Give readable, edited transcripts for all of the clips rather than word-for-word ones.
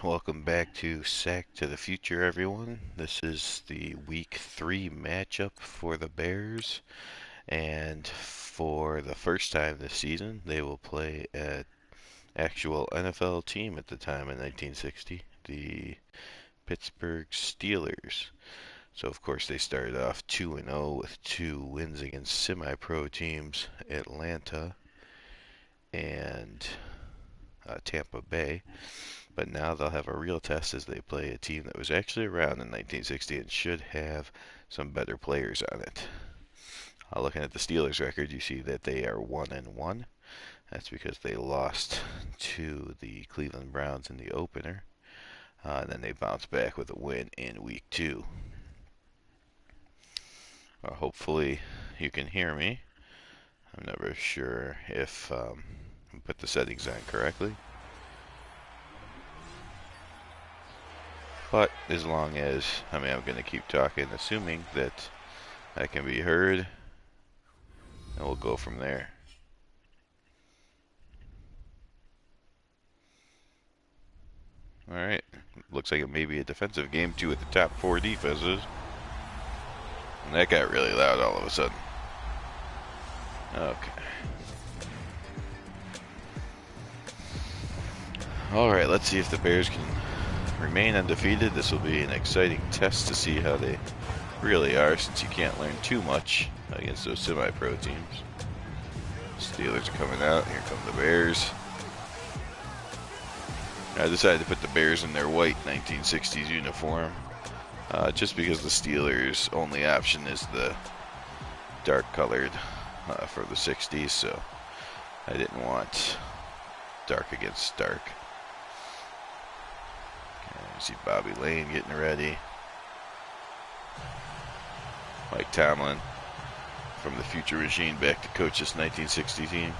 welcome back to Sack to the Future, everyone. This is the Week 3 matchup for the Bears, and for the first time this season, they will play an actual NFL team at the time in 1960, the Pittsburgh Steelers. So, of course, they started off 2-0 with 2 wins against semi-pro teams, Atlanta and Tampa Bay. But now they'll have a real test as they play a team that was actually around in 1960 and should have some better players on it. Looking at the Steelers' record, you see that they are 1-1. That's because they lost to the Cleveland Browns in the opener. And then they bounced back with a win in Week 2. Hopefully you can hear me. I'm never sure if I put the settings on correctly. But as long as, I'm going to keep talking, assuming that I can be heard, and we'll go from there. Alright, looks like it may be a defensive game, two of the top 4 defenses. And that got really loud all of a sudden. Okay. Alright, let's see if the Bears can remain undefeated. This will be an exciting test to see how they really are, since you can't learn too much against those semi-pro teams. Steelers are coming out. Here come the Bears. I decided to put the Bears in their white 1960s uniform, just because the Steelers' only option is the dark colored for the 60s, so I didn't want dark against dark. You see Bobby Lane getting ready. Mike Tomlin from the Future Machine back to coach this 1960 team.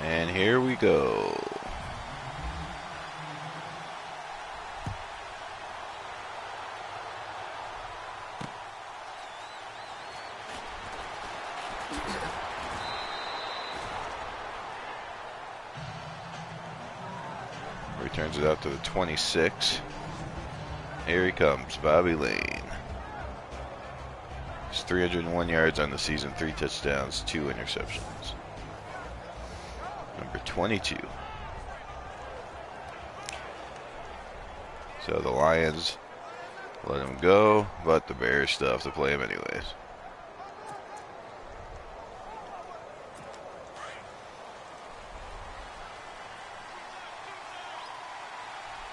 And here we go. Returns it out to the 26. Here he comes, Bobby Lane. He's 301 yards on the season, 3 touchdowns, 2 interceptions. Number 22. So the Lions let him go, but the Bears still have to play him anyways.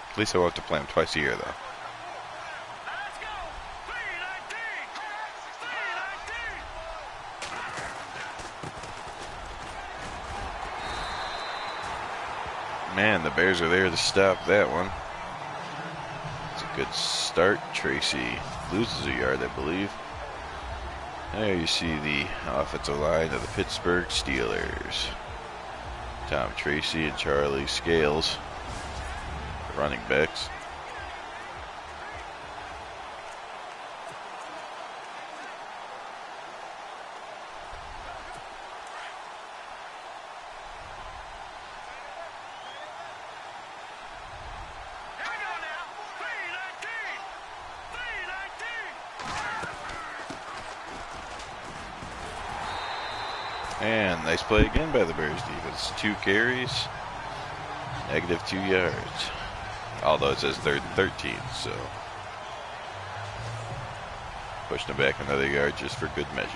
At least I won't have to play him twice a year, though. Man, the Bears are there to stop that one. It's a good start. Tracy loses a yard, I believe. There you see the offensive line of the Pittsburgh Steelers. Tom Tracy and Charlie Scales, the running backs. And nice play again by the Bears defense. 2 carries, -2 yards. Although it says 3rd and 13, so pushing it back another yard just for good measure.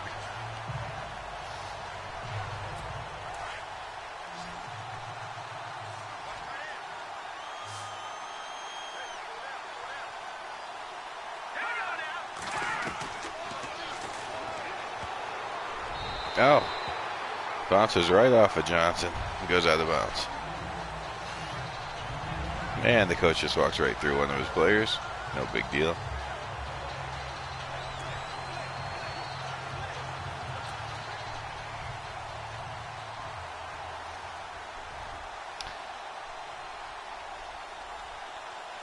Oh. Bounces right off of Johnson and goes out of bounds. And the coach just walks right through one of his players. No big deal.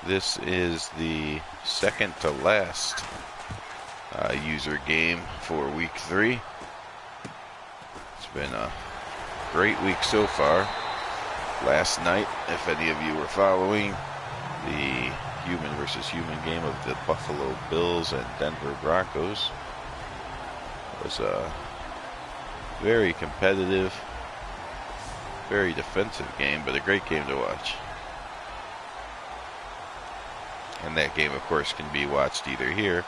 This is the second to last user game for week 3. been a great week so far. Last night, if any of you were following, the human versus human game of the Buffalo Bills and Denver Broncos was a very competitive, very defensive game, but a great game to watch. And that game, of course, can be watched either here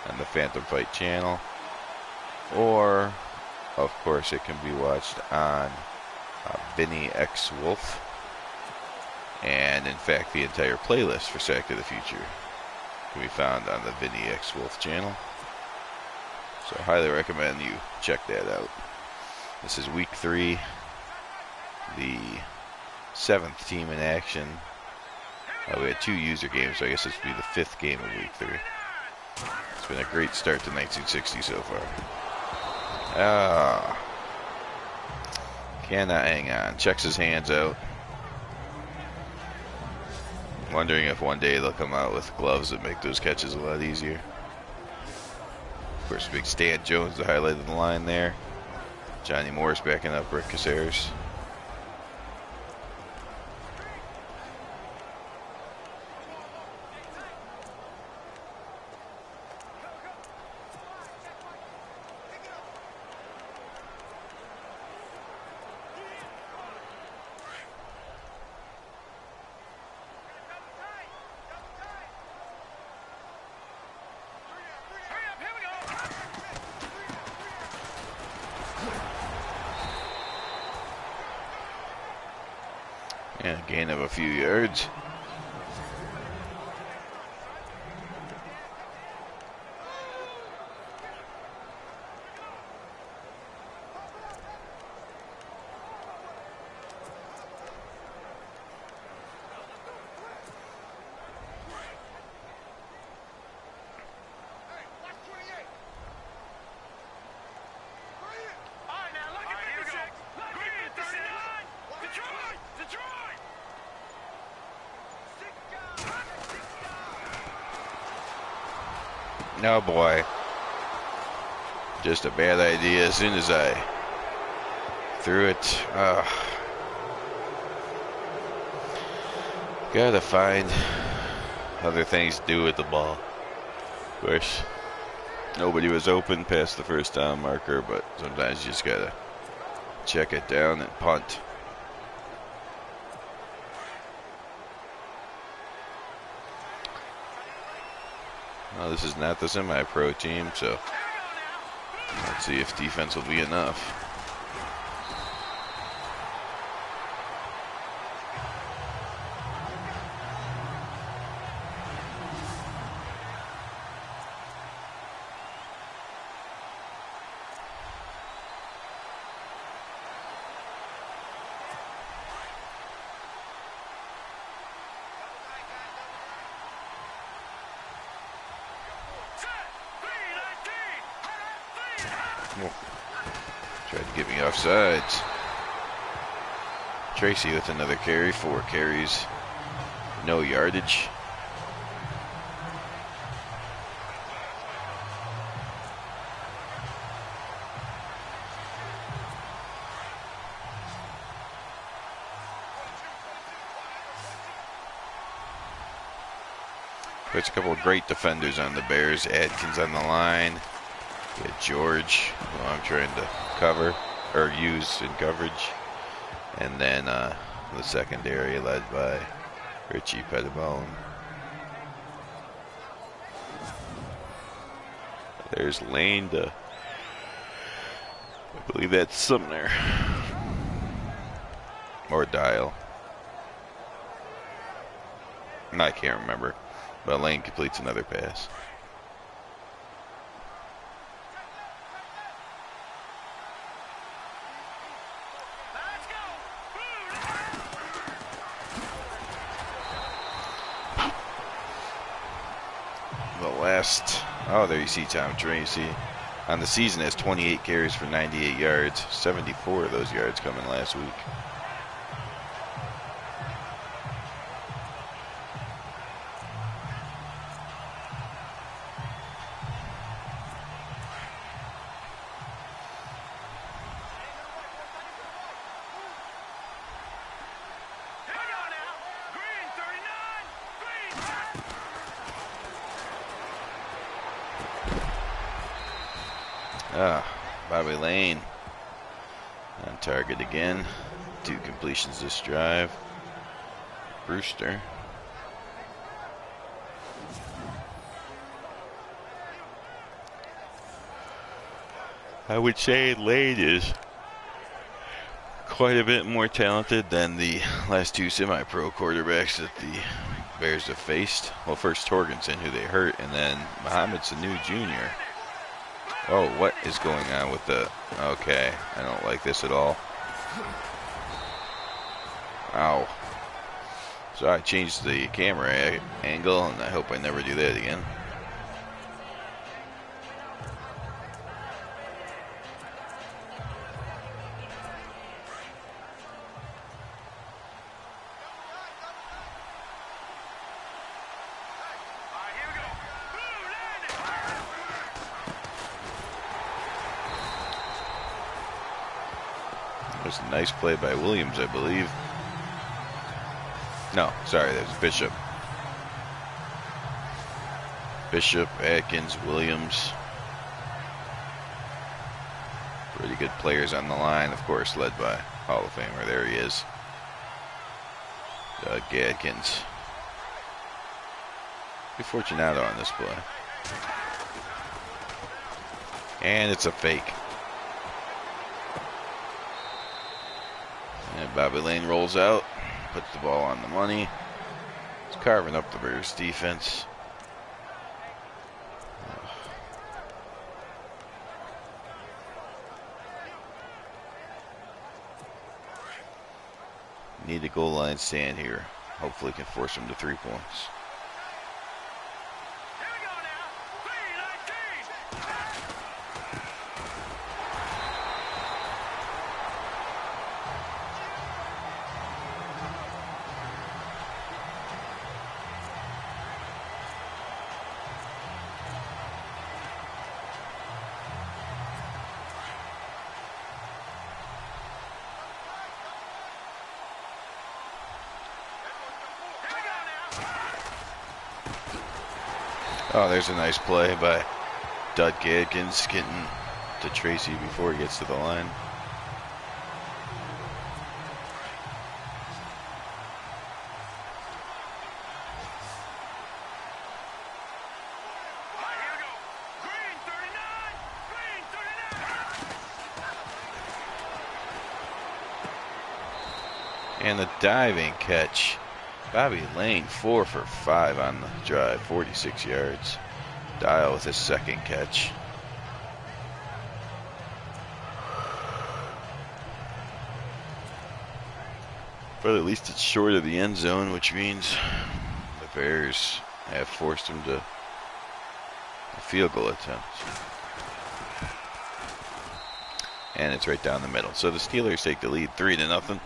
on the Phantom Fight channel, or, of course, it can be watched on Vinny X Wolf. And, in fact, the entire playlist for Sack to the Future can be found on the Vinny X Wolf channel. So I highly recommend you check that out. This is week 3, the 7th team in action. We had 2 user games, so I guess this will be the 5th game of week 3. It's been a great start to 1960 so far. Cannot hang on. Checks his hands out. Wondering if one day they'll come out with gloves that make those catches a lot easier. Of course, big Stan Jones, the highlight of the line there. Johnny Morris backing up Rick Caceres. And a gain of a few yards. Oh boy. Just a bad idea as soon as I threw it. Gotta find other things to do with the ball. Of course, nobody was open past the first down marker, but sometimes you just gotta check it down and punt. Well, this is not the semi-pro team, so let's see if defense will be enough. Tried to get me offsides. Tracy with another carry, 4 carries, no yardage. There's a couple of great defenders on the Bears. Adkins on the line. We had George, who I'm trying to cover, or use in coverage. And then the secondary led by Richie Pettibone. There's Lane to, I believe that's Sumner. Or Dial. I can't remember. But Lane completes another pass. Oh, there you see Tom Tracy. On the season has 28 carries for 98 yards. 74 of those yards coming last week. Ah, Bobby Lane on target again. 2 completions this drive. Brewster. I would say Lane is quite a bit more talented than the last 2 semi-pro quarterbacks that the Bears have faced. Well, first Torgensen, who they hurt, and then Mohamed Sanu Jr. Oh, what is going on with the... Okay, I don't like this at all. Ow. So I changed the camera angle, and I hope I never do that again. It was a nice play by Williams, I believe. No, sorry, that was Bishop. Bishop, Atkins, Williams. Pretty good players on the line, of course, led by Hall of Famer. There he is. Doug Atkins. Be Fortunato on this play. And it's a fake. And Bobby Lane rolls out, puts the ball on the money. It's carving up the Bears defense. Need a goal line stand here. Hopefully can force him to 3 points. Oh, there's a nice play by Doug Atkins getting to Tracy before he gets to the line. And the diving catch. Bobby Lane, 4 for 5 on the drive, 46 yards. Dial with his second catch. But at least it's short of the end zone, which means the Bears have forced him to a field goal attempt. And it's right down the middle. So the Steelers take the lead 3-0.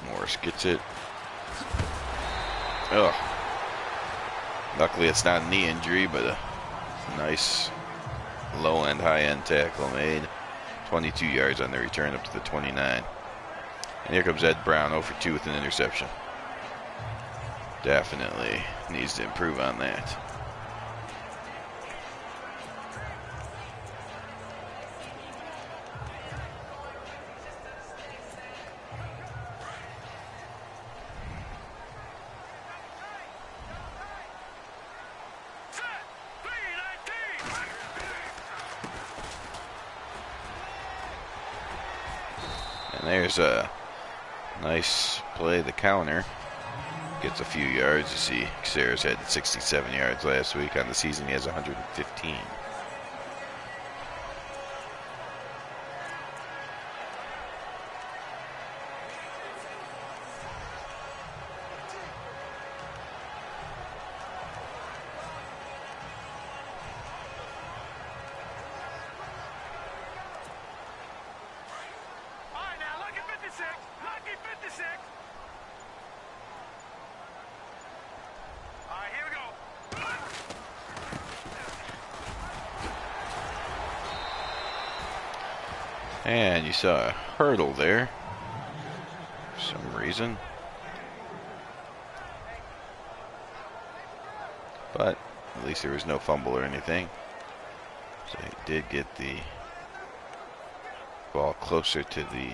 Morris gets it. Oh. Luckily it's not a knee injury, but a nice low-end, high-end tackle made. 22 yards on the return up to the 29. And here comes Ed Brown, 0 for 2 with an interception. Definitely needs to improve on that. And there's a nice play, the counter. Gets a few yards. You see, Xeris had 67 yards last week. On the season, he has 115. And you saw a hurdle there for some reason. But at least there was no fumble or anything. So he did get the ball closer to the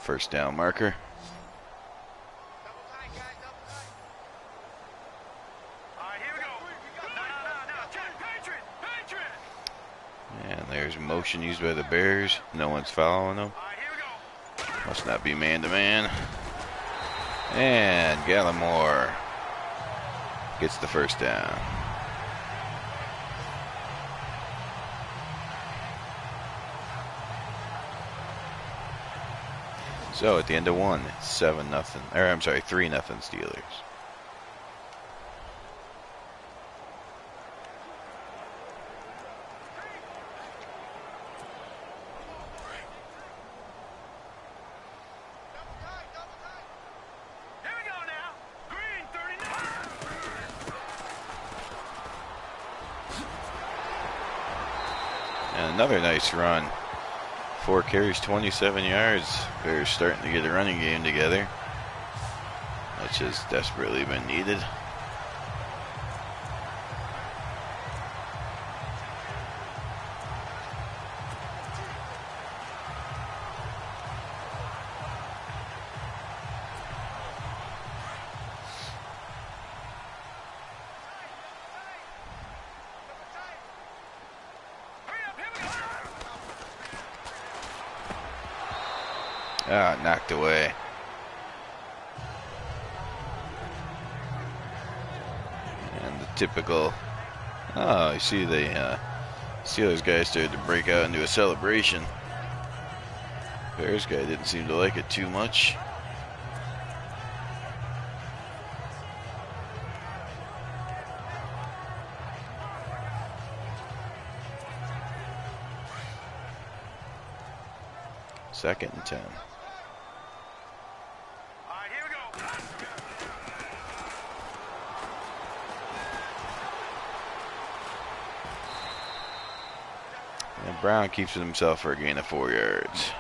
first down marker. And there's motion used by the Bears. No one's following them. Must not be man-to-man. And Gallimore gets the first down. So at the end of one, it's 7-0. Or I'm sorry, 3-0 Steelers. And another nice run. 4 carries, 27 yards. Bears starting to get a running game together, which has desperately been needed. Ah, knocked away. And the typical, oh, you see the Steelers guy started to break out into a celebration. Bears guy didn't seem to like it too much. Second and 10. And Brown keeps it himself for a gain of 4 yards.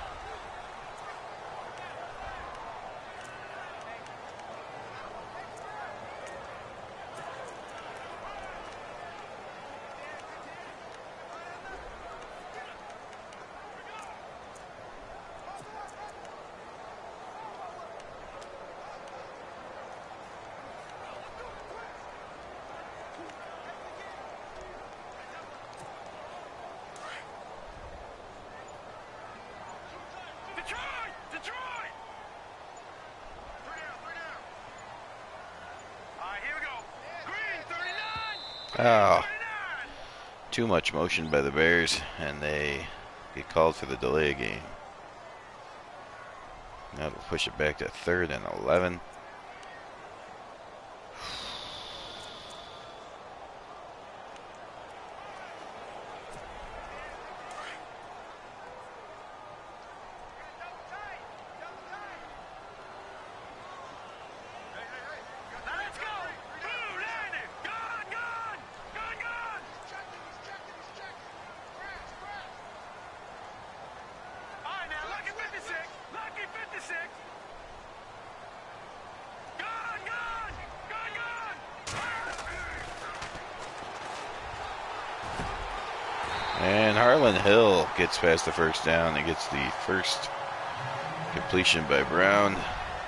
Oh, too much motion by the Bears, and they get called for the delay game. That'll push it back to 3rd and 11. And Harlan Hill gets past the first down. He gets the first completion by Brown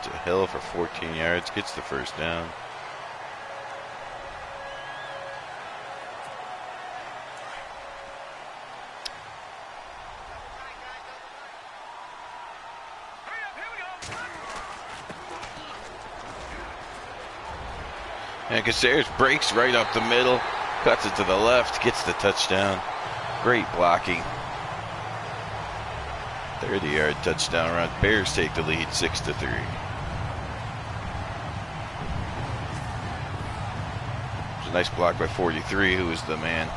to Hill for 14 yards. Gets the first down. And Caceres breaks right up the middle, cuts it to the left, gets the touchdown. Great blocking. 30-yard touchdown run. Bears take the lead 6-3. It was a nice block by 43, who was the man,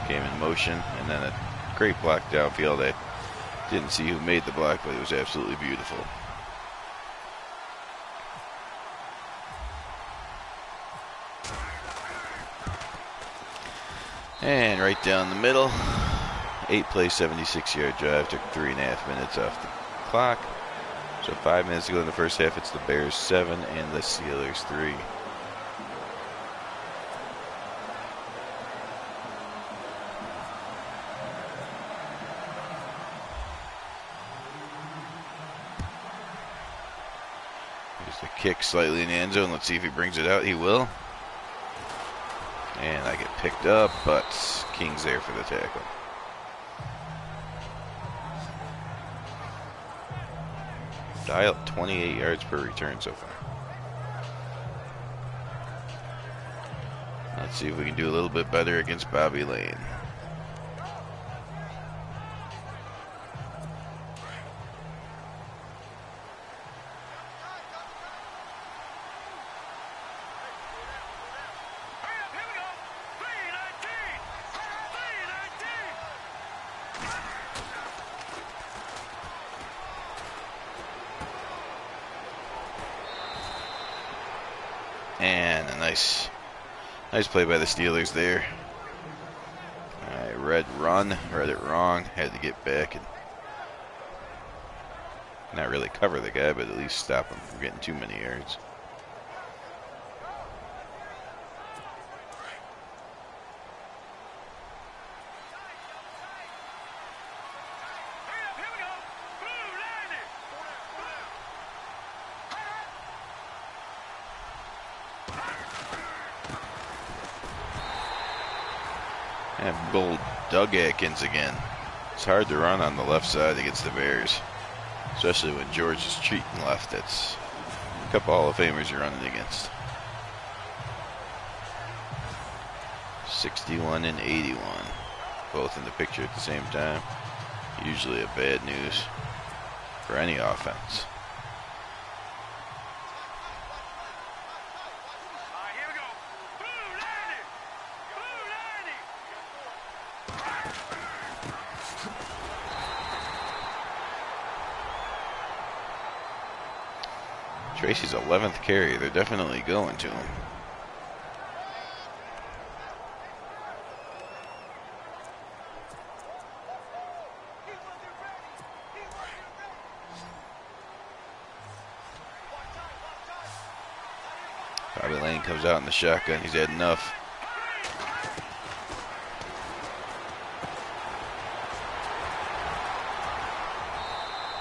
came in motion, and then a great block downfield. I didn't see who made the block, but it was absolutely beautiful. And right down the middle, 8-play, 76-yard drive. Took 3.5 minutes off the clock. So 5 minutes to go in the first half. It's the Bears 7 and the Steelers 3. Here's the kick slightly in the end zone. Let's see if he brings it out. He will. And I get picked up, but King's there for the tackle. Dial 28 yards per return so far. Let's see if we can do a little bit better against Bobby Lane. And a nice play by the Steelers there. I read it wrong. Had to get back and not really cover the guy, but at least stop him from getting too many yards. And bold Doug Atkins again. It's hard to run on the left side against the Bears, especially when George is cheating left. That's a couple Hall of Famers you're running against. 61 and 81, both in the picture at the same time. Usually a bad news for any offense. Tracy's 11th carry. They're definitely going to him. Bobby Lane comes out in the shotgun. He's had enough.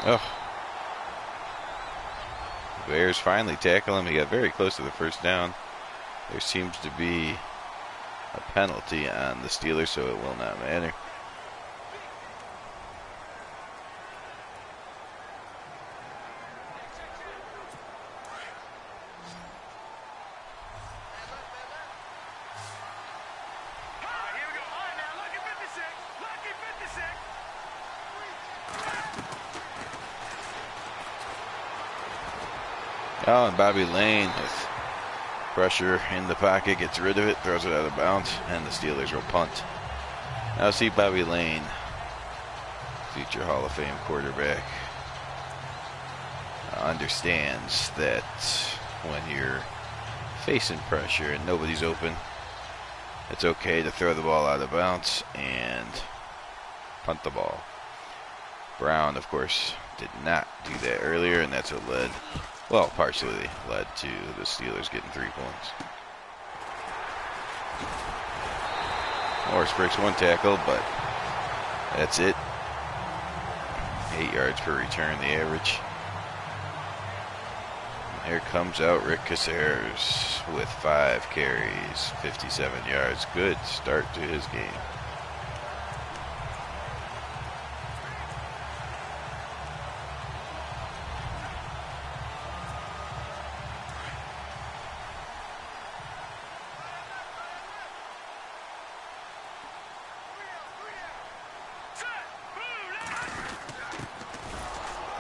Oh. Bears finally tackle him. He got very close to the first down. There seems to be a penalty on the Steelers, so it will not matter. Oh, and Bobby Lane with pressure in the pocket gets rid of it, throws it out of bounds, and the Steelers will punt. Now see Bobby Lane, future Hall of Fame quarterback, understands that when you're facing pressure and nobody's open, it's okay to throw the ball out of bounds and punt the ball. Brown, of course, did not do that earlier, and that's what led, well, partially led to the Steelers getting 3 points. Morris breaks one tackle, but that's it. 8 yards per return, the average. And here comes out Rick Caceres with 5 carries, 57 yards. Good start to his game.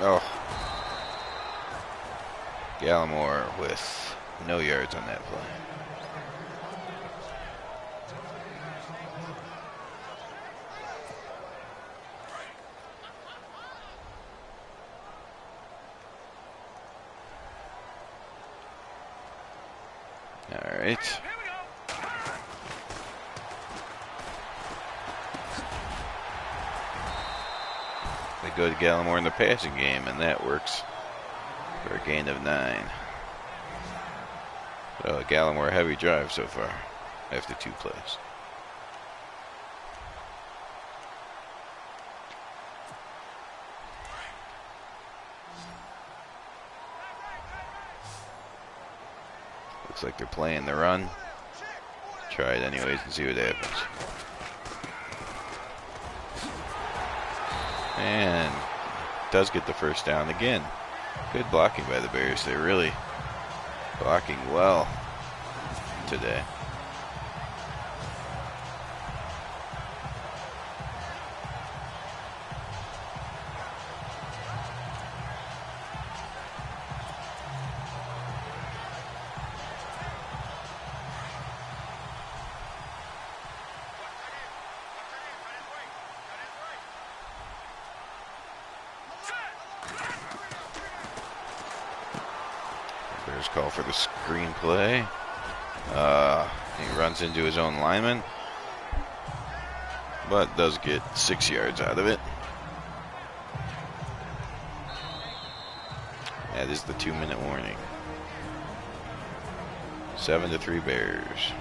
Oh. Gallimore with no yards on that play. All right. go to Gallimore in the passing game, and that works for a gain of 9. So a Gallimore heavy drive so far after 2 plays. Looks like they're playing the run. Try it anyways and see what happens. And does get the first down again. Good blocking by the Bears. They're really blocking well today. Bears call for the screenplay. He runs into his own lineman, but does get 6 yards out of it. That is the 2-minute warning. 7-3 Bears.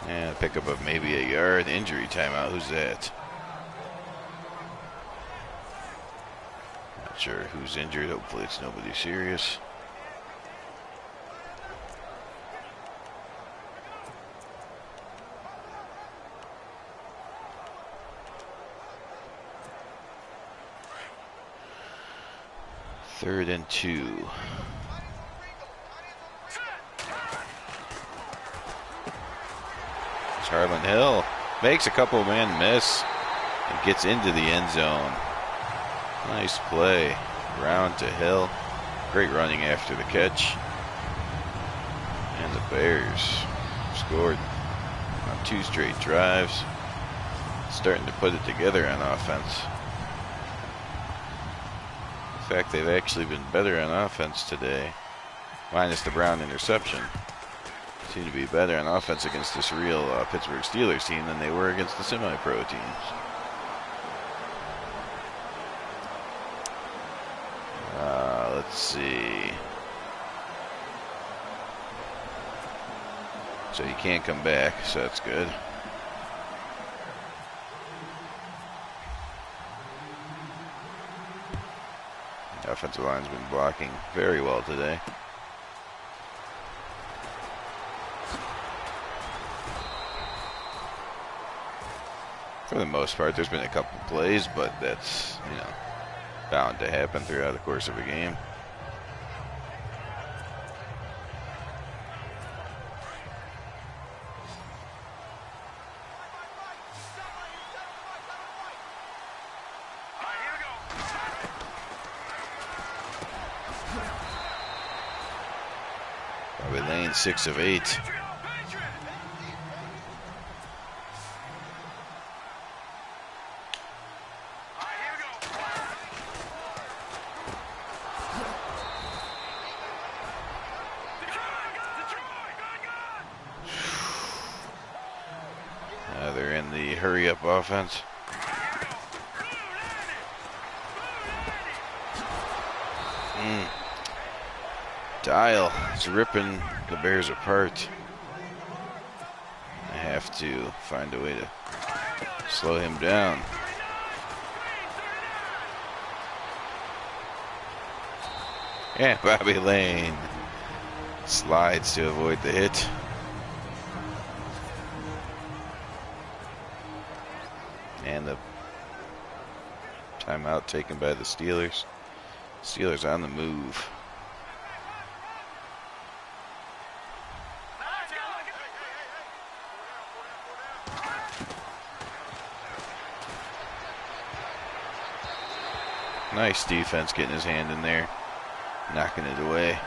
And pick up of maybe a yard. Injury timeout. Who's that? Not sure who's injured. Hopefully it's nobody serious. Third and 2. Harlan Hill makes a couple man miss and gets into the end zone. Nice play. Round to Hill. Great running after the catch. And the Bears scored on 2 straight drives. Starting to put it together on offense. In fact, they've actually been better on offense today, minus the Brown interception. Seem to be better on offense against this real Pittsburgh Steelers team than they were against the semi-pro teams. Let's see. So he can't come back, so that's good. The offensive line's been blocking very well today. For the most part, there's been a couple plays, but that's, bound to happen throughout the course of a game. Bobby Lane, 6 of 8. They're in the hurry-up offense. Dial is ripping the Bears apart. I have to find a way to slow him down. And Bobby Lane slides to avoid the hit. And the timeout taken by the Steelers. Steelers on the move. Nice defense getting his hand in there, knocking it away.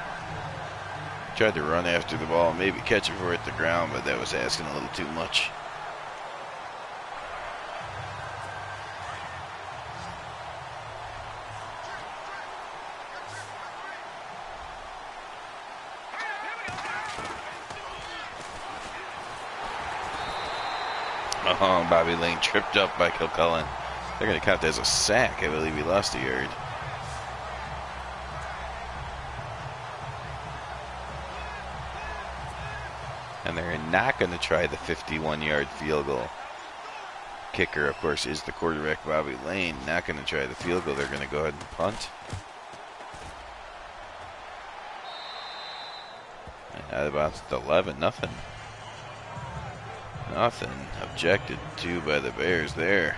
Tried to run after the ball, maybe catch it before it hit the ground, but that was asking a little too much. Oh, Bobby Lane tripped up by Kilcullen. They're going to count that as a sack. I believe he lost a yard. And they're not going to try the 51-yard field goal. Kicker, of course, is the quarterback, Bobby Lane. Not going to try the field goal. They're going to go ahead and punt. And out of bounds at 11. Nothing objected to by the Bears there.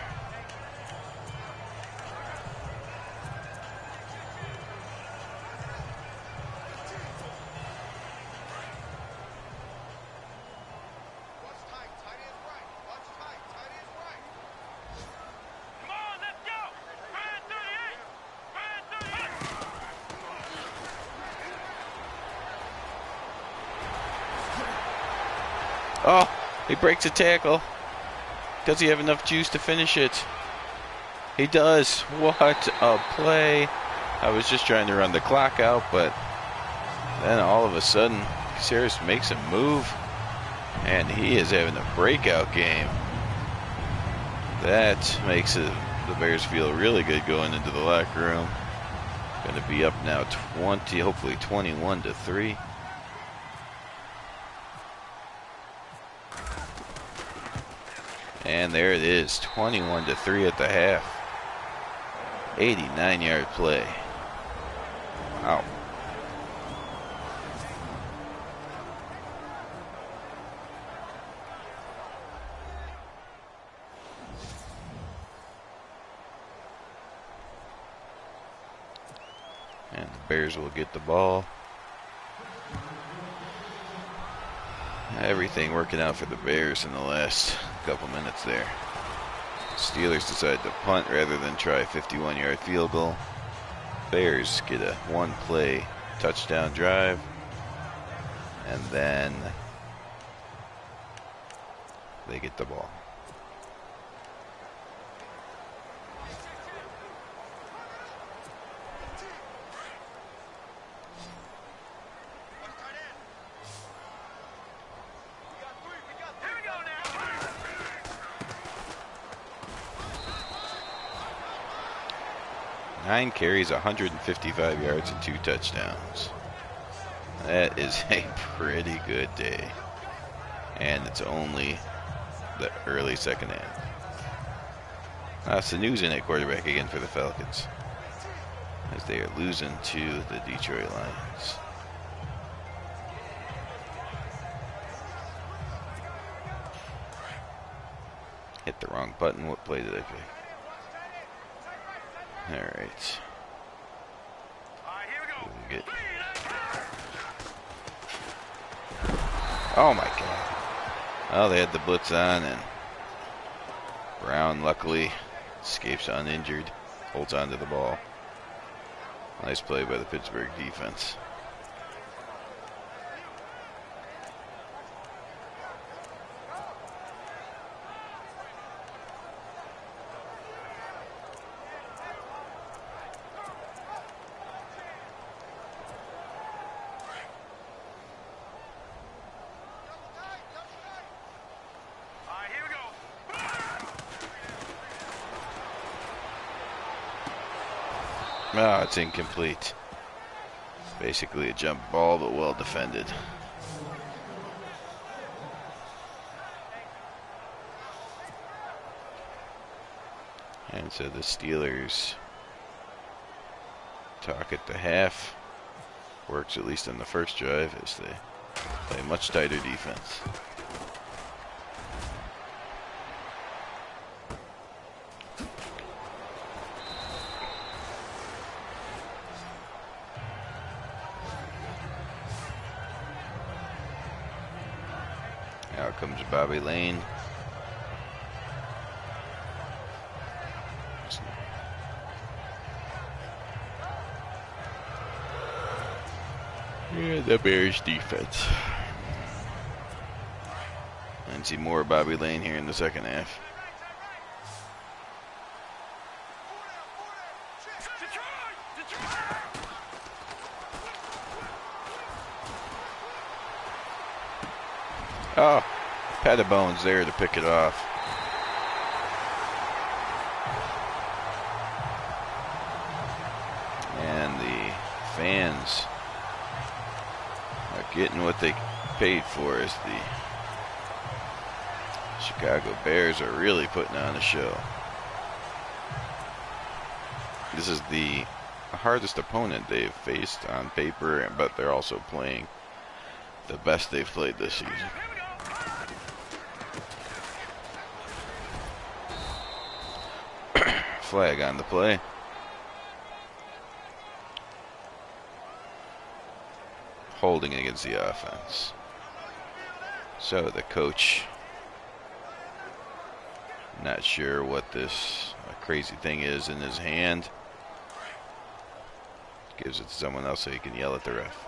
Oh, he breaks a tackle. Does he have enough juice to finish it? He does. What a play. I was just trying to run the clock out, but then all of a sudden, Caceres makes a move, and he is having a breakout game. That makes the Bears feel really good going into the locker room. Going to be up now 20, hopefully 21-3. And there it is, 21-3 at the half. 89-yard play. Wow. And the Bears will get the ball. Everything working out for the Bears in the last couple minutes there. Steelers decide to punt rather than try a 51-yard field goal. Bears get a one-play touchdown drive, and then they get the ball. Nine carries, 155 yards, and 2 touchdowns. That is a pretty good day. And it's only the early second half. Sanu's in at quarterback again for the Falcons, as they are losing to the Detroit Lions. Hit the wrong button. What play did I pick? All right. We'll get... Oh my God. Oh, they had the blitz on, and Brown luckily escapes uninjured, holds on to the ball. Nice play by the Pittsburgh defense. Oh, it's incomplete. Basically a jump ball, but well defended. And so the Steelers talk at the half. Works at least on the first drive as they play much tighter defense. Out comes Bobby Lane. Yeah, the Bears defense. And see more Bobby Lane here in the second half. Oh, Pettibone's there to pick it off. fans are getting what they paid for, as the Chicago Bears are really putting on a show. This is the hardest opponent they've faced on paper, but they're also playing the best they've played this season. Flag on the play. Holding against the offense. So the coach, not sure what this crazy thing is in his hand, gives it to someone else so he can yell at the ref.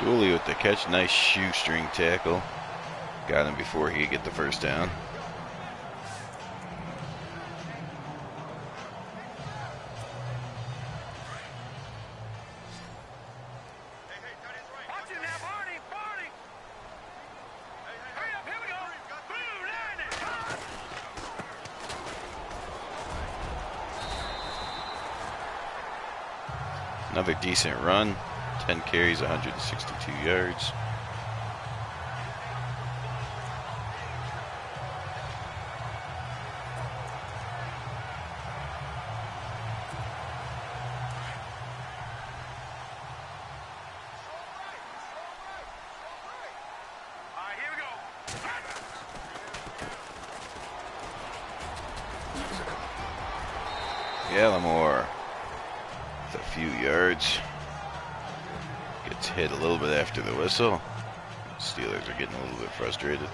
Dooley with the catch, nice shoestring tackle. Got him before he could get the first down. Another decent run. 10 carries, 162 yards. Gallimore with a few yards. Gets hit a little bit after the whistle. Steelers are getting a little bit frustrated.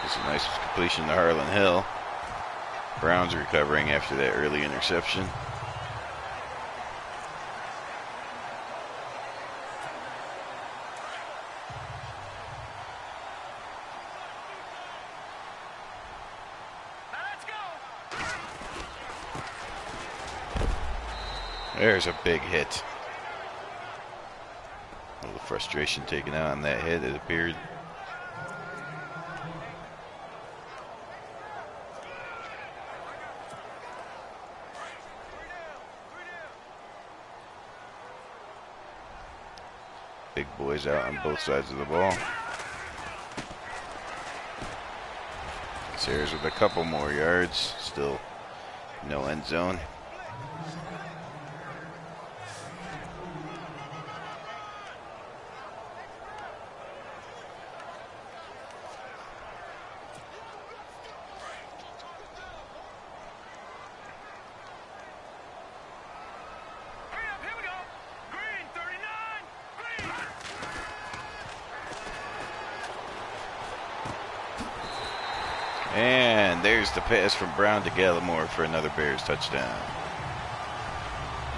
It's a nice completion to Harlan Hill. Browns recovering after that early interception. There's a big hit. A little frustration taken out on that hit, it appeared. Big boys out on both sides of the ball. Sayers with a couple more yards. Still no end zone. And there's the pass from Brown to Gallimore for another Bears touchdown.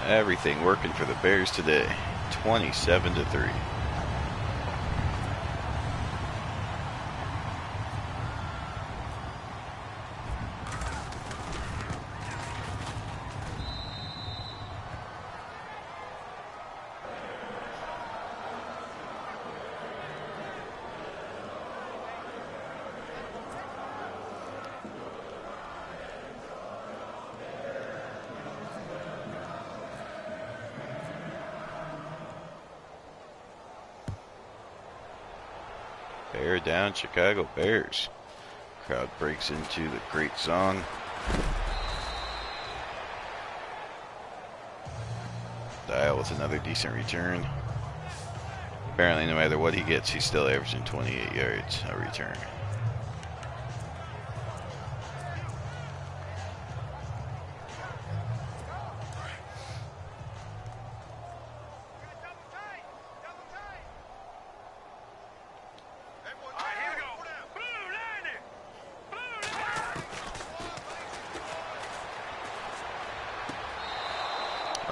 Everything working for the Bears today. 27-3. Bear down, Chicago Bears. Crowd breaks into the great song. Dial with another decent return. Apparently, no matter what he gets, he's still averaging 28 yards a return.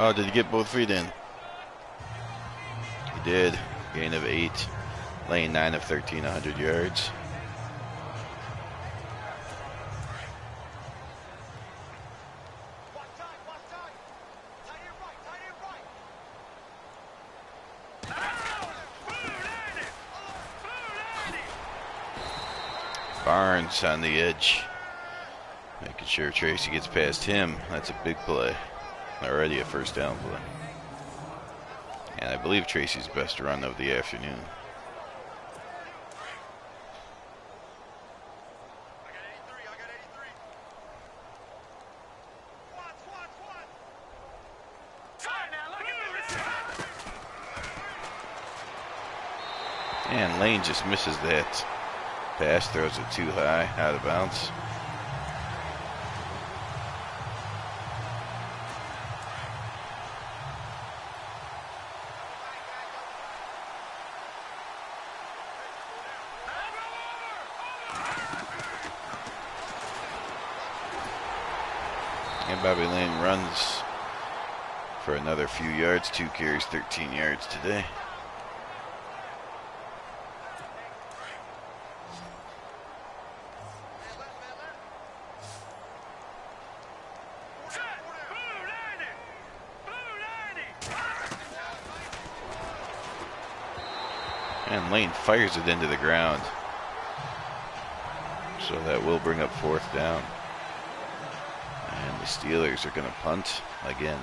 Oh, did he get both feet in? He did. Gain of 8. Lane 9 of 13, 100 yards. Barnes on the edge. Making sure Tracy gets past him. That's a big play. Already a first down play. And I believe Tracy's best run of the afternoon. And Lane just misses that pass, throws it too high, out of bounds. And Bobby Lane runs for another few yards, 2 carries, 13 yards today. And Lane fires it into the ground. So that will bring up 4th down. And the Steelers are going to punt again.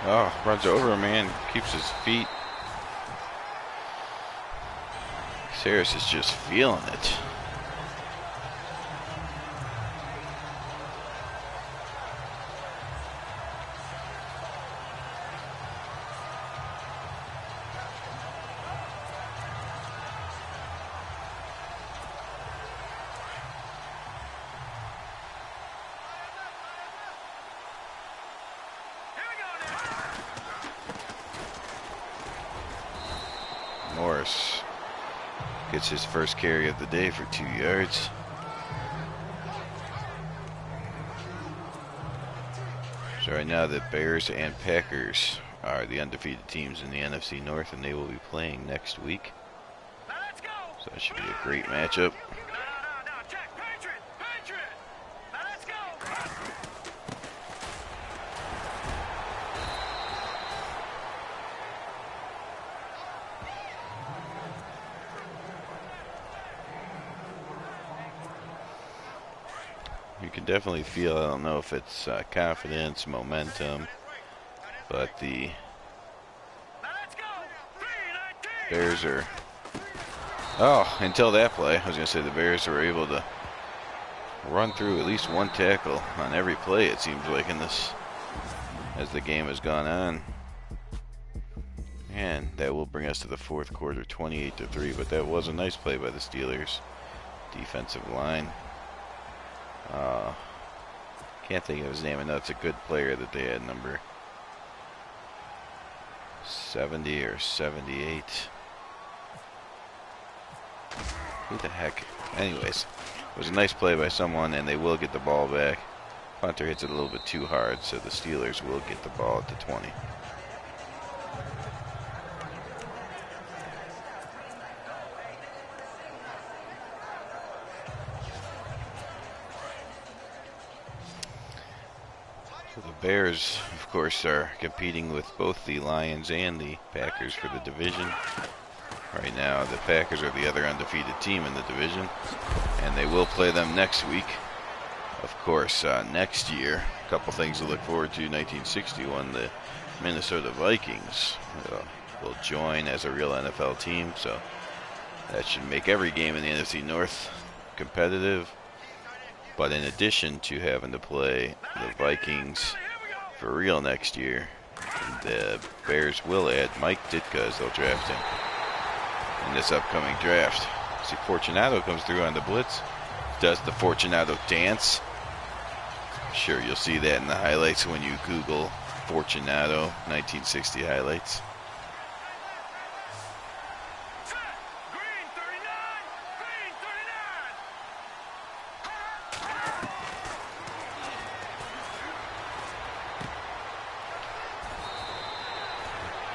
Oh, runs over a man, keeps his feet. Saris is just feeling it. Morris gets his first carry of the day for 2 yards. So right now the Bears and Packers are the undefeated teams in the NFC North, and they will be playing next week. So that should be a great matchup. You can definitely feel, I don't know if it's confidence, momentum, but the Bears are, until that play, I was going to say the Bears were able to run through at least one tackle on every play, it seems like, in this, as the game has gone on. And that will bring us to the 4th quarter, 28-3, but that was a nice play by the Steelers defensive line. Can't think of his name. I know it's a good player that they had, number 70 or 78. Who the heck? Anyways, it was a nice play by someone, and they will get the ball back. Punter hits it a little bit too hard, so the Steelers will get the ball at the 20. The Bears, of course, are competing with both the Lions and the Packers for the division. Right now, the Packers are the other undefeated team in the division, and they will play them next week. Of course, next year, a couple things to look forward to. 1961, the Minnesota Vikings will join as a real NFL team, so that should make every game in the NFC North competitive. But in addition to having to play the Vikings for real next year, the Bears will add Mike Ditka as they'll draft him in this upcoming draft. See, Fortunato comes through on the blitz, does the Fortunato dance. I'm sure you'll see that in the highlights when you Google Fortunato 1960 highlights.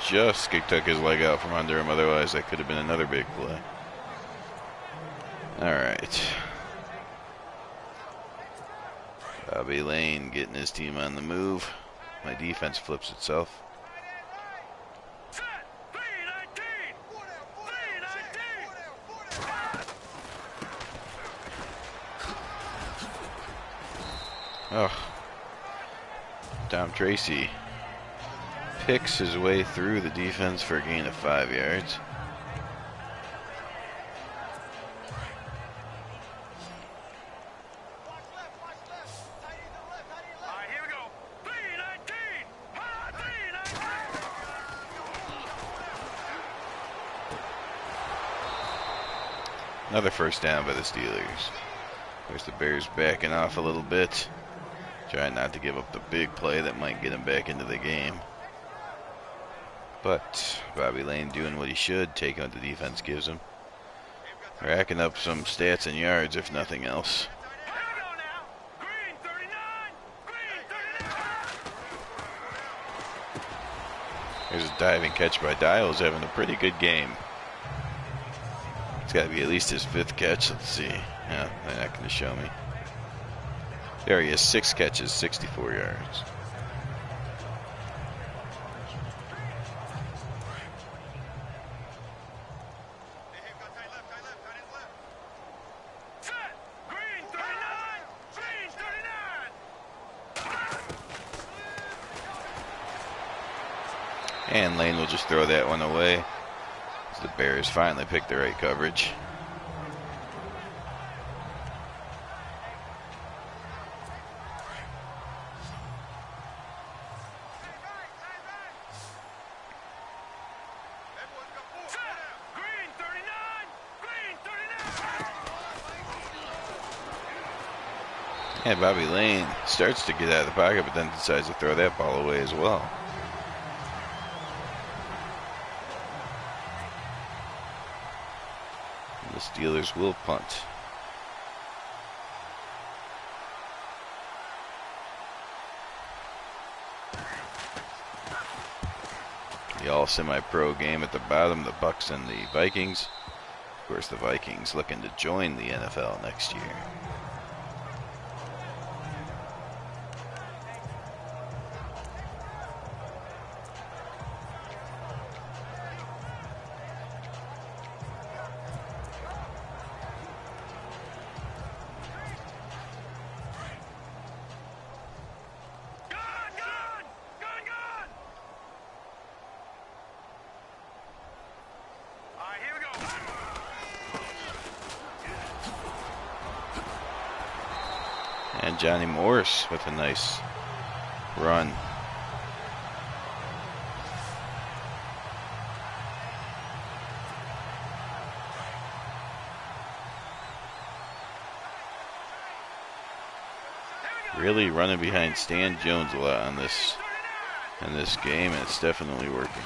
Just took his leg out from under him, otherwise that could have been another big play. Alright. Bobby Lane getting his team on the move. My defense flips itself. Oh. Tom Tracy picks his way through the defense for a gain of 5 yards. Another first down by the Steelers. Of course, the Bears backing off a little bit, trying not to give up the big play that might get them back into the game. But Bobby Lane doing what he should, taking what the defense gives him. Racking up some stats and yards, if nothing else. There's a diving catch by Dials, having a pretty good game. It's got to be at least his 5th catch. Let's see. Yeah, they're not going to show me. There he is, 6 catches, 64 yards. And Lane will just throw that one away as the Bears finally pick the right coverage. And Bobby Lane starts to get out of the pocket, but then decides to throw that ball away as well. And the Steelers will punt. The all semi-pro game at the bottom, the Bucks and the Vikings. Of course, the Vikings looking to join the NFL next year. And Johnny Morris with a nice run. Really running behind Stan Jones a lot on this in this game, and it's definitely working.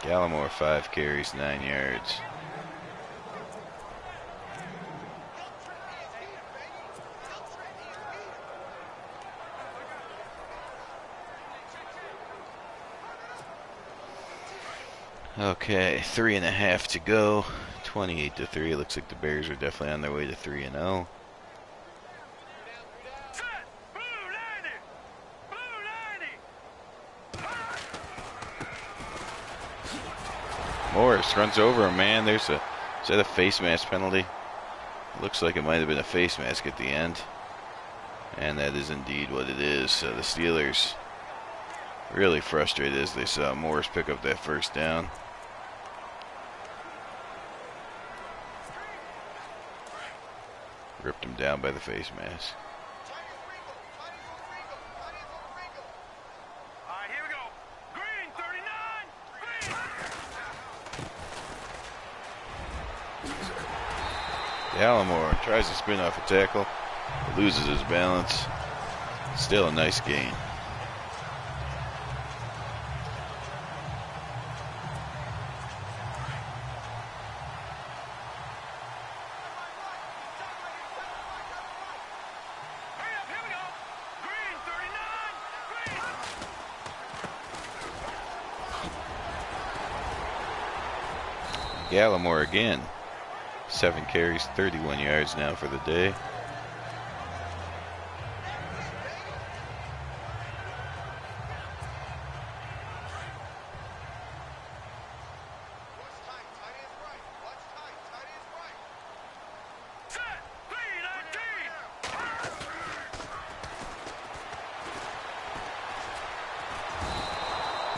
Gallimore 5 carries, 9 yards. Okay, 3.5 to go. 28-3. It looks like the Bears are definitely on their way to 3-0. Morris runs over him, man. Is that a face mask penalty? Looks like it might have been a face mask at the end. And that is indeed what it is. The Steelers really frustrated as they saw Morris pick up that first down. Ripped him down by the face mask. Gallimore tries to spin off a tackle, loses his balance. Still a nice gain. Gallimore again. 7 carries, 31 yards now for the day.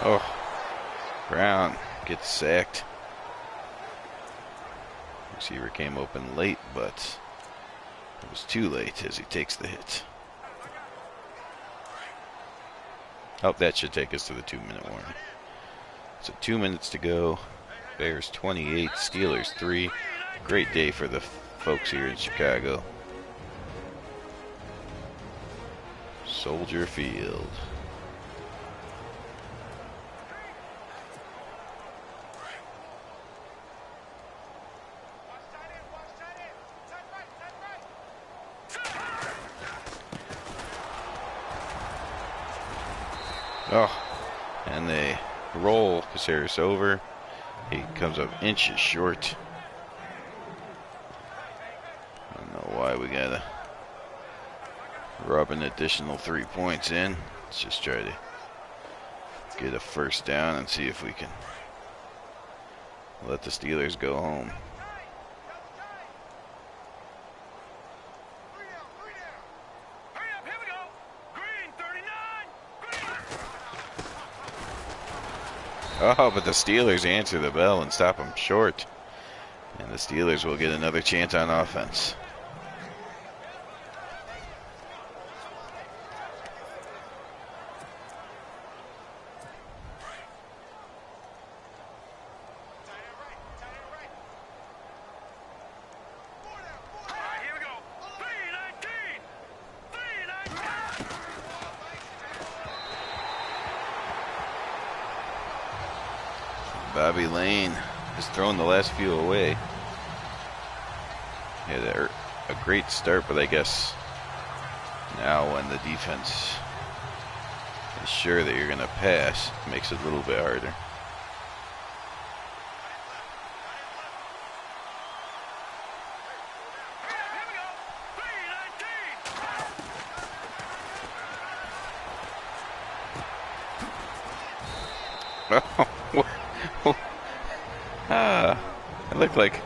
Oh, Brown gets sacked. Receiver came open late, but it was too late as he takes the hit. Oh, that should take us to the 2-minute warning. So 2 minutes to go. Bears 28, Steelers 3. Great day for the folks here in Chicago. Soldier Field. Oh, and they roll Caceres over. He comes up inches short. I don't know why we gotta rub an additional 3 points in. Let's just try to get a first down and see if we can let the Steelers go home. Oh, but the Steelers answer the bell and stop them short. And the Steelers will get another chance on offense. Bobby Lane has thrown the last few away. He had a great start, but I guess now when the defense is sure that you're going to pass, it makes it a little bit harder. It looked like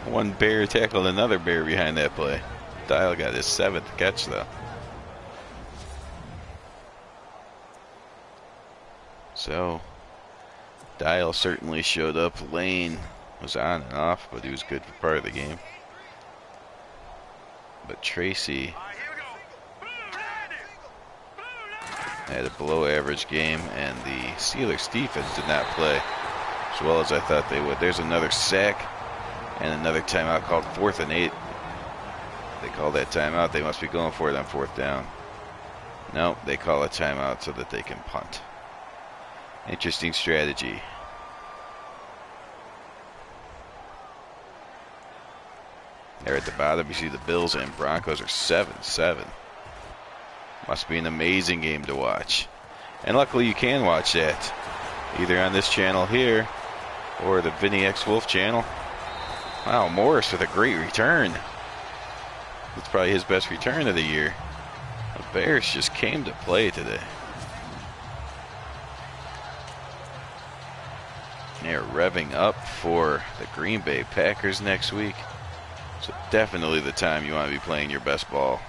one Bear tackled another Bear behind that play. Dial got his 7th catch, though. So, Dial certainly showed up. Lane was on and off, but he was good for part of the game. But Tracy had a below-average game, and the Steelers defense did not play as well as I thought they would. There's another sack and another timeout called 4th and 8. They call that timeout. They must be going for it on 4th down. No, they call a timeout so that they can punt. Interesting strategy. There at the bottom, you see the Bills and Broncos are 7-7. Must be an amazing game to watch. And luckily you can watch that either on this channel here or the Vinny X Wolf channel. Wow, Morris with a great return. That's probably his best return of the year. The Bears just came to play today. They're revving up for the Green Bay Packers next week. So definitely the time you want to be playing your best ball.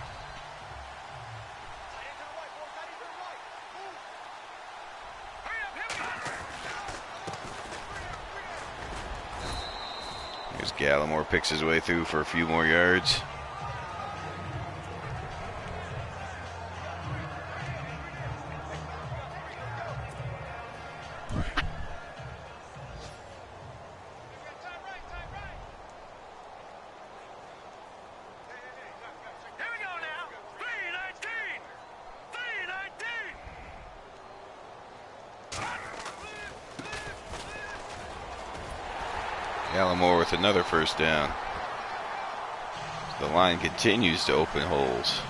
Here's Gallimore, picks his way through for a few more yards. Gallimore with another first down. The line continues to open holes.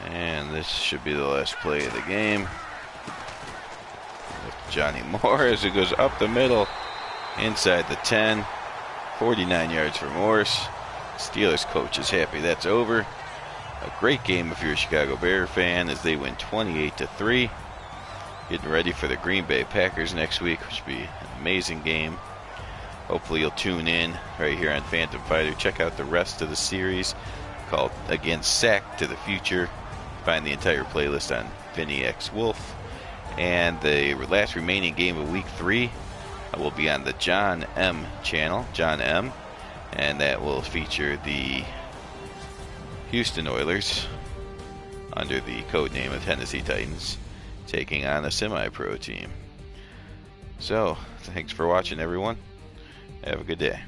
And this should be the last play of the game. Johnny Morris, who goes up the middle, inside the 10, 49 yards for Morris. Steelers coach is happy that's over. A great game if you're a Chicago Bear fan, as they win 28-3. Getting ready for the Green Bay Packers next week, which will be an amazing game. Hopefully you'll tune in right here on Phantom Fighter. Check out the rest of the series called, again, Sack to the Future. Find the entire playlist on Vinny X Wolf. And the last remaining game of week 3 will be on the John M channel, John M, and that will feature the Houston Oilers under the code name of Tennessee Titans taking on a semi-pro team. So, thanks for watching, everyone. Have a good day.